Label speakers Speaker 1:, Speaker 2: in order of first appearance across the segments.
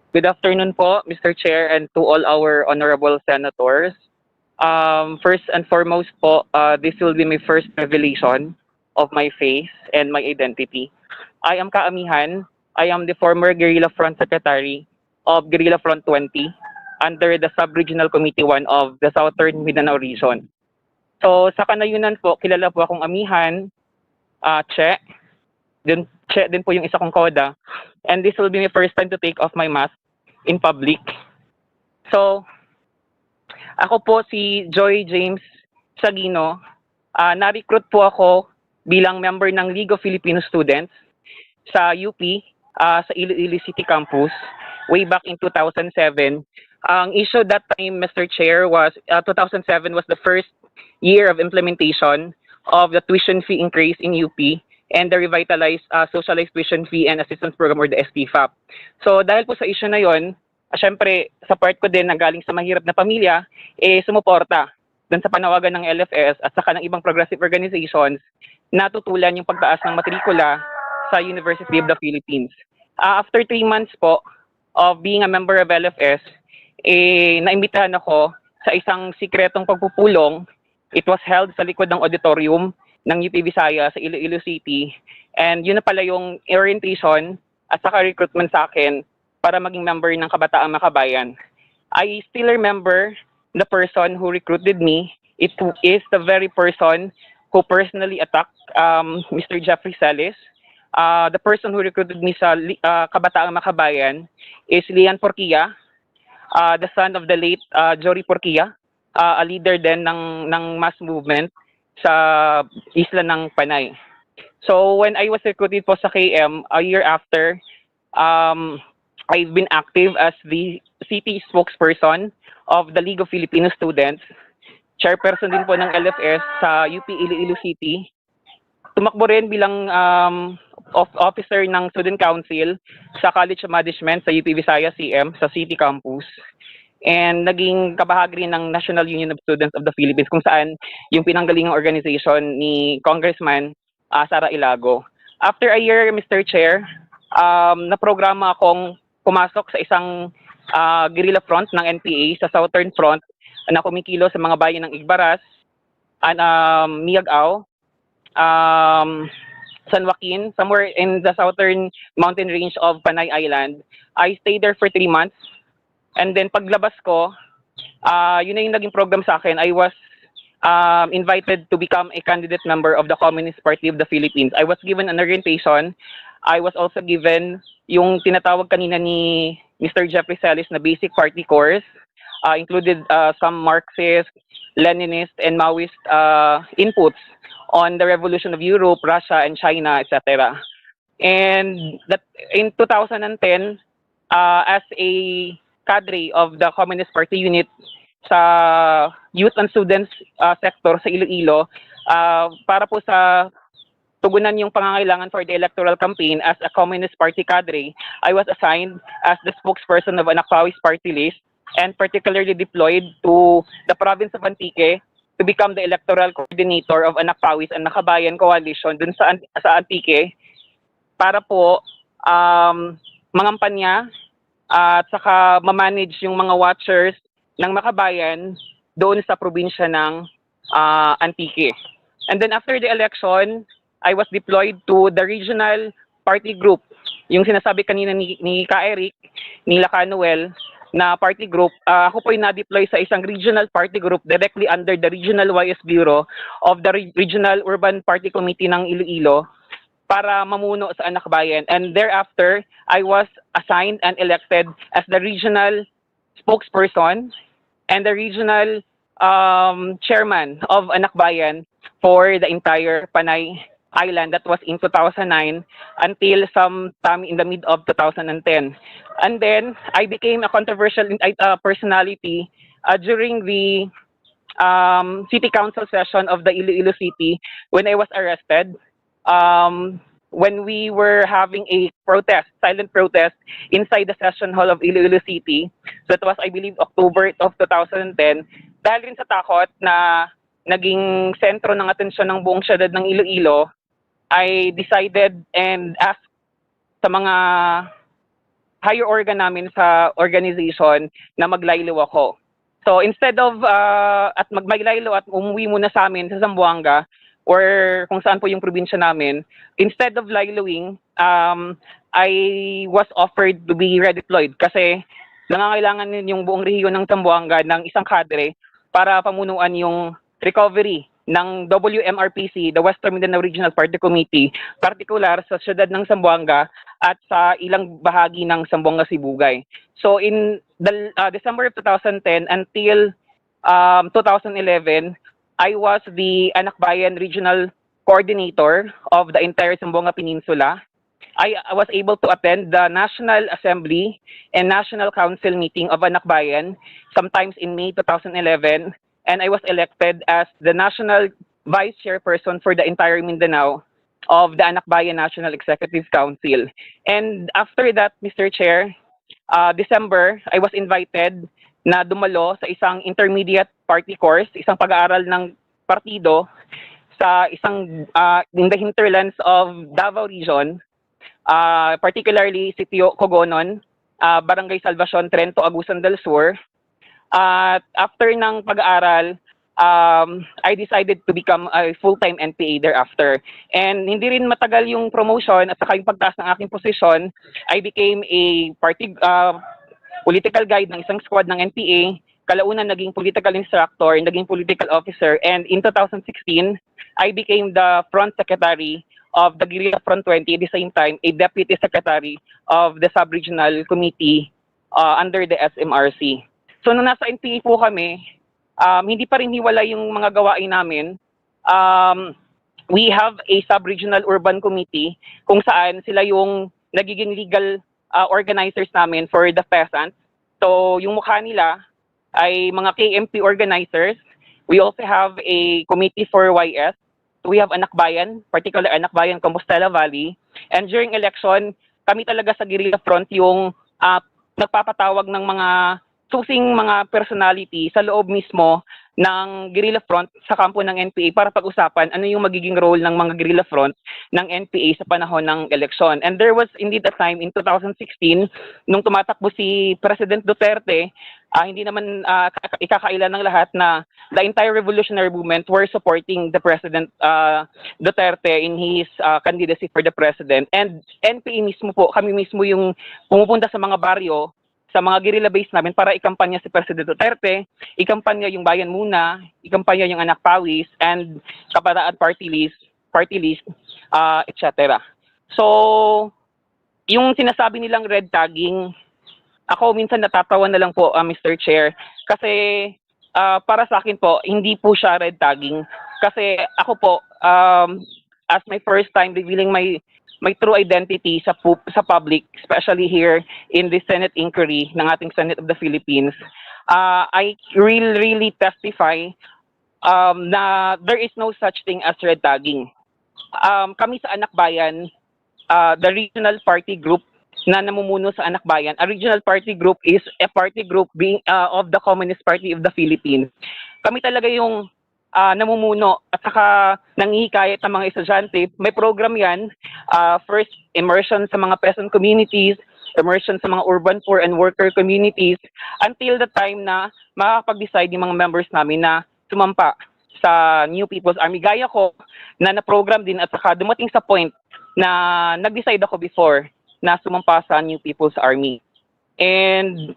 Speaker 1: Good afternoon po, Mr. Chair, and to all our honorable senators. First and foremost po, this will be my first revelation of my face and my identity. I am Kaamihan. I am the former Guerrilla Front Secretary of Guerrilla Front 20 under the Sub-Regional Committee 1 of the Southern Mindanao Region. So sa kanayunan po, kilala po akong Amihan, Che, din po yung isa kong koda, and this will be my first time to take off my mask in public. So, ako po si James Saguino. Na-recruit po ako bilang member ng League of Filipino Students sa UP, sa Iloilo City Campus, way back in 2007. Ang issue that time, Mr. Chair, was 2007 was the first year of implementation of the tuition fee increase in UP and the revitalized socialized tuition fee and assistance program or the STFAP. So dahil po sa issue na yon, syempre sa part ko din na galing sa mahirap na pamilya, sumuporta dun sa panawagan ng LFS at saka ng ibang progressive organizations na tutulan yung pagtaas ng matrikula sa University of the Philippines. After 3 months po of being a member of LFS, naimbitahan ako sa isang sikretong pagpupulong. It was held sa likod ng auditorium ng UP Visayas sa Iloilo City. And yun na pala yung orientation at saka recruitment sa akin para maging member ng Kabataang Makabayan. I still remember the person who recruited me. It is the very person who personally attacked Mr. Jeffrey Salis. The person who recruited me sa Kabataang Makabayan is Lian Porquia, the son of the late Jory Porquia, a leader din ng mass movement sa isla ng Panay. So when I was recruited po sa KM, a year after, I've been active as the city spokesperson of the League of Filipino Students, chairperson din po ng LFS sa UP Iloilo City. Tumakbo rin bilang officer ng Student Council sa College of Management sa UP Visayas CM sa City Campus. And naging kabahagi rin ng National Union of Students of the Philippines kung saan yung pinanggalingang organization ni Congressman Sara Ilago. After a year, Mr. Chair, naprograma akong pumasok sa isang guerrilla front ng NPA sa Southern Front na kumikilo sa mga bayan ng Igbaras, Miagao, San Joaquin, somewhere in the southern mountain range of Panay Island. I stayed there for 3 months. And then paglabas ko, yun na yung naging program sa akin. I was invited to become a candidate member of the Communist Party of the Philippines. I was given an orientation. I was also given yung tinatawag kanina ni Mr. Jeffrey Salis na basic party course. Included some Marxist, Leninist, and Maoist inputs on the revolution of Europe, Russia, and China, etc. And that in 2010, as a cadre of the Communist Party unit sa youth and students sector sa Iloilo, para po sa tugunan yung pangangailangan for the electoral campaign as a Communist Party cadre, I was assigned as the spokesperson of Anak Pawis party list and particularly deployed to the province of Antique to become the electoral coordinator of Anak Pawis and Nakabayan Coalition dun sa Antique para po mangampanya at saka mamanage yung mga watchers ng Makabayan doon sa probinsya ng Antique. And then after the election, I was deployed to the regional party group. Yung sinasabi kanina ni Ka Eric, ni Laka Noel, na party group, ako po ay na-deploy sa isang regional party group directly under the Regional YS Bureau of the Regional Urban Party Committee ng Iloilo para mamuno sa Anak Bayan. And thereafter, I was assigned and elected as the regional spokesperson and the regional chairman of Anak Bayan for the entire Panay Island. That was in 2009 until sometime in the mid of 2010. And then, I became a controversial personality during the city council session of the Iloilo City when I was arrested. When we were having a protest, silent protest, inside the session hall of Iloilo City. So it was, I believe, October of 2010. Dahil rin sa takot na naging sentro ng atensyon ng buong syudad ng Iloilo, I decided and asked sa mga higher organ namin sa organization na maglaylo ako. So instead of at magmaylaylo at umuwi muna sa amin sa Zamboanga or kung saan po yung probinsya namin, instead of layloing, I was offered to be redeployed kasi nangangailangan din yung buong rehiyon ng Zamboanga ng isang kadre para pamunuan yung recovery ng WMRPC, the Western Mindanao Regional Party Committee, partikular sa siyudad ng Zamboanga at sa ilang bahagi ng Zamboanga Sibugay. So in the December of 2010 until 2011, I was the Anakbayan Regional Coordinator of the entire Zamboanga Peninsula. I was able to attend the National Assembly and National Council meeting of Anakbayan sometimes in May 2011, and I was elected as the National Vice Chairperson for the entire Mindanao of the Anakbayan National Executive Council. And after that, Mr. Chair, December, I was invited na dumalo sa isang intermediate party course, isang pag-aaral ng partido sa isang in the hinterlands of Davao Region, particularly Sitio Cogonon, Barangay Salvacion, Trento, Agusan del Sur. At after ng pag-aaral, I decided to become a full-time NPA thereafter. And hindi rin matagal yung promotion at saka yung pagtaas ng aking posisyon, I became a political guide ng isang squad ng NPA, kalaunan naging political instructor, naging political officer, and in 2016, I became the front secretary of the Guerrilla Front 20, at the same time, a deputy secretary of the sub-regional committee under the SMRC. So nung nasa NPA po kami, hindi pa rin hiwala yung mga gawain namin. We have a sub-regional urban committee kung saan sila yung nagiging legal organizers namin for the peasants. So yung mukha nila ay mga KMP organizers. We also have a committee for YS. We have Anakbayan, particular Anakbayan, Compostela Valley. And during election, kami talaga sa Guerrilla Front yung nagpapatawag ng mga susing mga personality sa loob mismo ng Guerrilla Front sa kampo ng NPA para pag-usapan ano yung magiging role ng mga Guerrilla Front ng NPA sa panahon ng eleksyon. And there was indeed a time in 2016 nung tumatakbo si President Duterte, hindi naman ikakailan ng lahat na the entire revolutionary movement were supporting the President Duterte in his candidacy for the President. And NPA mismo po, kami mismo yung pumupunta sa mga baryo, sa mga guerrilla base namin para ikampanya si President Duterte, ikampanya yung Bayan Muna, ikampanya yung Anak Pawis, and Kabataan Party List, etc. So, yung sinasabi nilang red tagging, ako minsan natatawa na lang po, Mr. Chair, kasi para sa akin po, hindi po siya red tagging. Kasi ako po, as my first time revealing my true identity sa public, especially here in the Senate inquiry ng ating Senate of the Philippines, I really testify na there is no such thing as red tagging. Kami sa Anakbayan, the regional party group na namumuno sa Anakbayan, a regional party group is a party group being of the Communist Party of the Philippines. Kami talaga yung namumuno at saka nanghihikayat ng mga estudyante. May program yan, first immersion sa mga peasant communities, immersion sa mga urban poor and worker communities, until the time na makakapag-decide yung mga members namin na sumampa sa New People's Army. Gaya ko na na-program din at saka dumating sa point na nag-decide ako before na sumampa sa New People's Army. And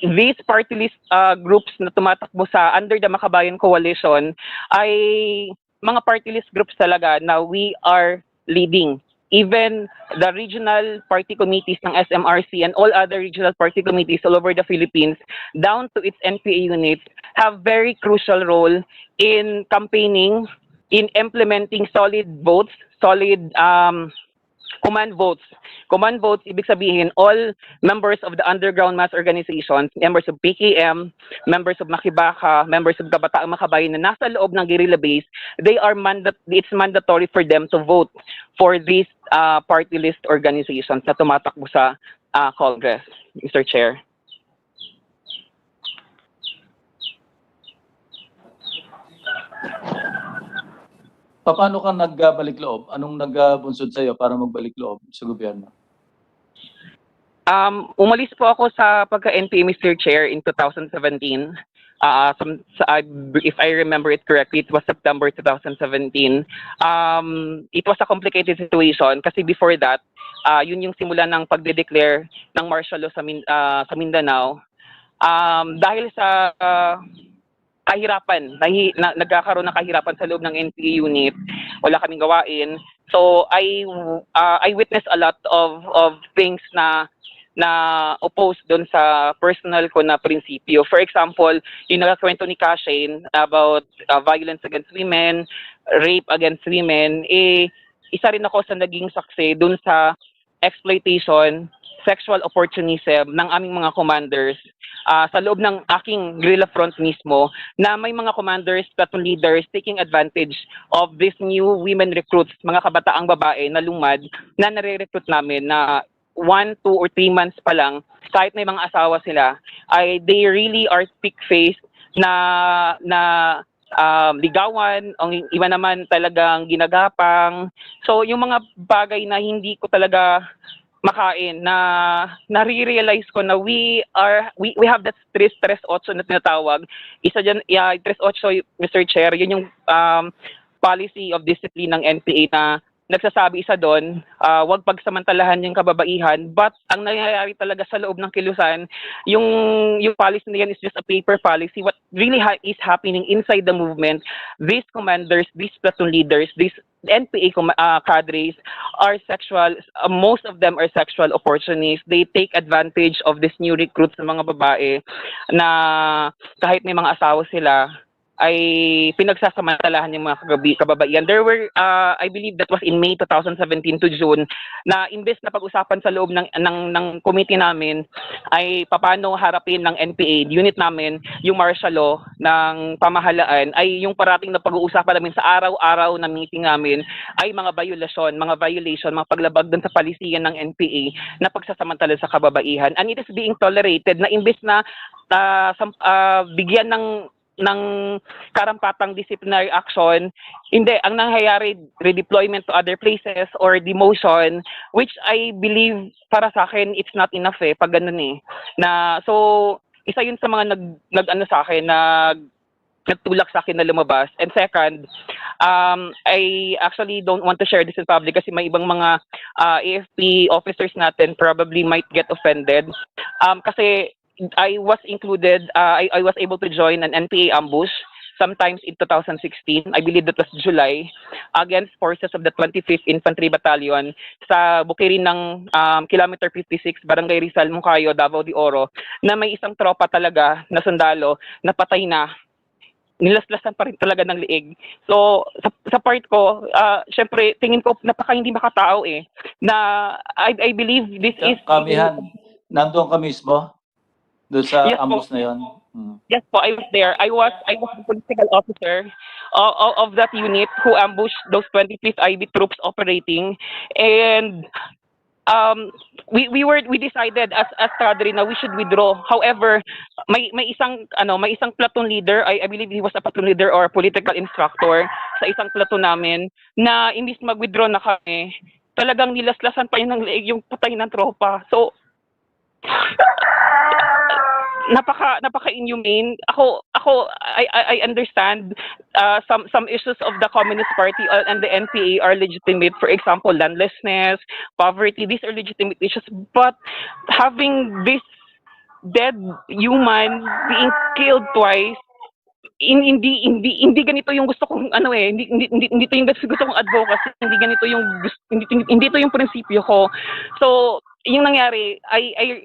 Speaker 1: these party list groups na tumatakbo sa under the Makabayan Coalition ay mga party list groups talaga na we are leading. Even the regional party committees ng SMRC and all other regional party committees all over the Philippines, down to its NPA units, have very crucial role in campaigning, in implementing solid votes, solid command votes. Command votes, ibig sabihin, all members of the underground mass organizations, members of PKM, members of Makibaka, members of Kabataang Makabayan na nasa loob ng guerrilla base, it's mandatory for them to vote for these party list organizations na tumatakbo sa Congress, Mr. Chair.
Speaker 2: Paano ka nagbalik loob? Anong nagbunsod sa'yo para magbalik loob sa gobyerno?
Speaker 1: Umalis po ako sa pagka-NPA, Mr. Chair, in 2017. If I remember it correctly, it was September 2017. It was a complicated situation kasi before that, yun yung simula ng pagde-declare ng martial law sa Mindanao. Dahil sa kahirapan, nagkakaroon ng kahirapan sa loob ng NPA unit, wala kaming gawain. So I witnessed a lot of things na opposed doon sa personal ko na prinsipyo. For example, yung nakakwento ni Kashane about violence against women, rape against women, isa rin ako sa naging saksi doon sa exploitation, sexual opportunism ng aming mga commanders sa loob ng aking guerrilla front mismo, na may mga commanders, platoon leaders taking advantage of these new women recruits, mga kabataang babae na lumad na nare-recruit namin na 1, 2, or 3 months pa lang, kahit may mga asawa sila, they really are thick-faced na ligawan, ang iba naman talagang ginagapang. So yung mga bagay na hindi ko talaga makain, na nare-realize ko na we have that stress 8 na tinatawag. Isa diyan, stress 8, Mr. Chair, yun yung policy of discipline ng NPA na nagsasabi isa doon, wag pagsamantalahan yung kababaihan, but ang nangyayari talaga sa loob ng kilusan, yung policy na yan is just a paper policy. What really is happening inside the movement, these commanders, these platoon leaders, these NPA cadres are sexual, most of them are sexual opportunists. They take advantage of this new recruits ng mga babae na kahit may mga asawa sila, ay pinagsasamantalahan yung mga kababaihan. There were, I believe that was in May 2017 to June, na imbes na pag-usapan sa loob ng committee namin ay paano harapin ng NPA unit namin yung martial law ng pamahalaan, ay yung parating na pag-uusapan namin sa araw-araw na meeting namin ay mga violation, mga paglabag dun sa palisiyan ng NPA na pagsasamantala sa kababaihan. And it is being tolerated na imbes na bigyan ng karampatang disciplinary action, hindi, ang nangyayari, redeployment to other places or demotion, which I believe, para sa akin, it's not enough pag ganun so, isa yun sa mga nag-ano sa akin, nagtulak sa akin na lumabas. And second, I actually don't want to share this in public kasi may ibang mga AFP officers natin probably might get offended. Kasi I was included, I was able to join an NPA ambush sometimes in 2016, I believe that was July, against forces of the 25th Infantry Battalion sa bukirin ng Kilometer 56, Barangay Rizal, Moncayo, Davao de Oro, na may isang tropa talaga na sundalo na patay na, nilaslasan pa rin talaga ng liig. So, sa part ko, syempre, tingin ko napaka hindi makatao na I believe this is...
Speaker 2: Amihan, nandoon ka mismo? Doon sa
Speaker 1: Yes,
Speaker 2: ambus
Speaker 1: po.
Speaker 2: na yon.
Speaker 1: Yes po, I was there. I was the political officer of that unit who ambushed those 25th IB troops operating, and we decided as cadre na we should withdraw. However, may isang platoon leader, I believe he was a platoon leader or political instructor sa isang platoon namin, na imbis mag-withdraw na kami, talagang nilaslasan pa yun ng leeg yung patay ng tropa. So napaka-inhumane. I understand some issues of the Communist Party and the NPA are legitimate. For example, landlessness, poverty, these are legitimate issues. But having this dead human being killed twice, hindi ganito yung gusto kong hindi to yung gusto kong advocacy, hindi ganito yung hindi to yung prinsipyo ko. So yung nangyari,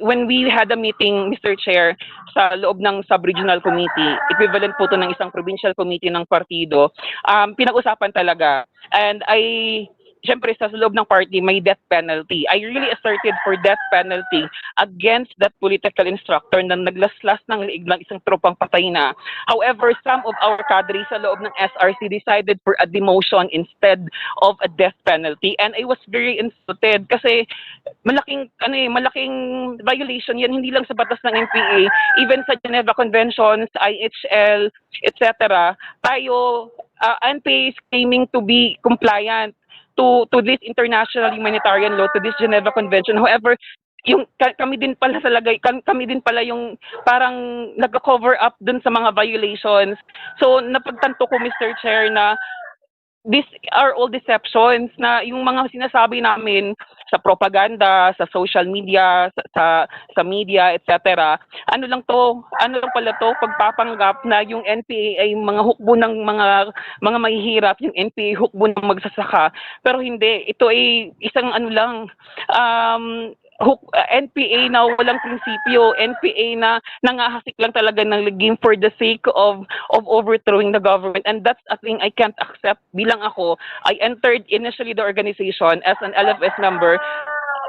Speaker 1: when we had a meeting, Mr. Chair, sa loob ng sub-regional committee, equivalent po to ng isang provincial committee ng partido, pinag-usapan talaga. And syempre sa loob ng party may death penalty. I really asserted for death penalty against that political instructor na naglaslas ng liig ng isang tropang patay na. However, some of our cadres sa loob ng SRC decided for a demotion instead of a death penalty, and I was very insulted kasi malaking violation yan, hindi lang sa batas ng NPA, even sa Geneva Conventions, IHL, etc. Tayo, NPA is claiming to be compliant to this international humanitarian law, to this Geneva Convention. However, kami din pala kami din pala yung parang nag-cover up dun sa mga violations. So napagtanto ko, Mr. Chair, na these are all deceptions, na yung mga sinasabi namin sa propaganda, sa social media, sa media, etc. Ano lang pala to, pagpapanggap na yung NPA ay mga hukbo ng mga mahihirap, yung NPA hukbo ng magsasaka. Pero hindi, ito ay isang ano lang, NPA na walang prinsipyo, NPA na nangahasik lang talaga ng game for the sake of overthrowing the government, and that's a thing I can't accept. Bilang ako, I entered initially the organization as an LFS member,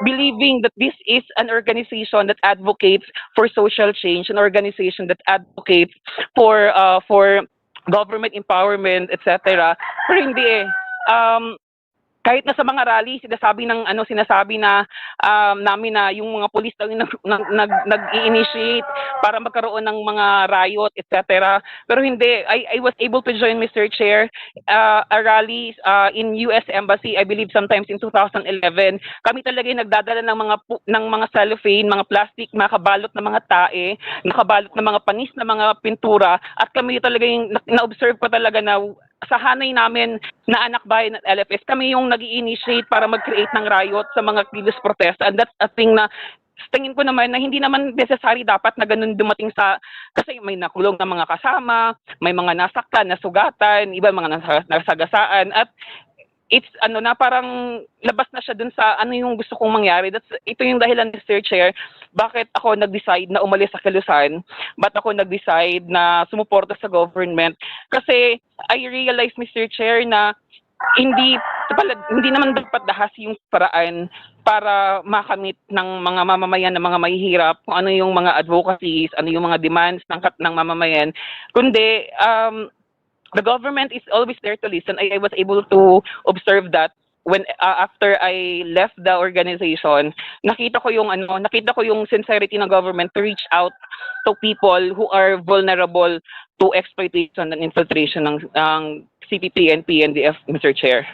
Speaker 1: believing that this is an organization that advocates for social change, an organization that advocates for government empowerment, etc. Pero hindi eh. Kahit na sa mga rally, sinasabi na namin na yung mga pulis daw yung nag-i-initiate para magkaroon ng mga riot, etc. Pero hindi, I was able to join, Mr. Chair, a rally in US Embassy, I believe sometimes in 2011. Kami talaga yung nagdadala ng mga cellophane, mga plastic, mga kabalot na mga tae, nakabalot na mga panis na mga pintura, at kami talaga yung na-observe ko talaga na sa hanay namin na anak bayan at LFS, kami yung nag-i-initiate para mag-create ng riot sa mga kilos protest. And that's a thing na tingin ko naman na hindi naman necessary dapat na ganun dumating kasi may nakulong na mga kasama, may mga nasaktan, nasugatan, iba mga nasagasaan, at it's parang labas na siya dun sa ano yung gusto kong mangyari. Ito yung dahilan, Mr. Chair, bakit ako nag-decide na umalis sa Kilusan, bakit ako nag-decide na sumuporta sa government. Kasi I realized, Mr. Chair, na hindi naman dapat dahas yung paraan para makamit ng mga mamamayan, ng mga mahihirap, kung ano yung mga advocacies, ano yung mga demands ng mamamayan, kundi the government is always there to listen. I was able to observe that when after I left the organization. Nakita ko yung sincerity ng government to reach out to people who are vulnerable to exploitation and infiltration ng CPP, NPA, and NDF, Mr. Chair.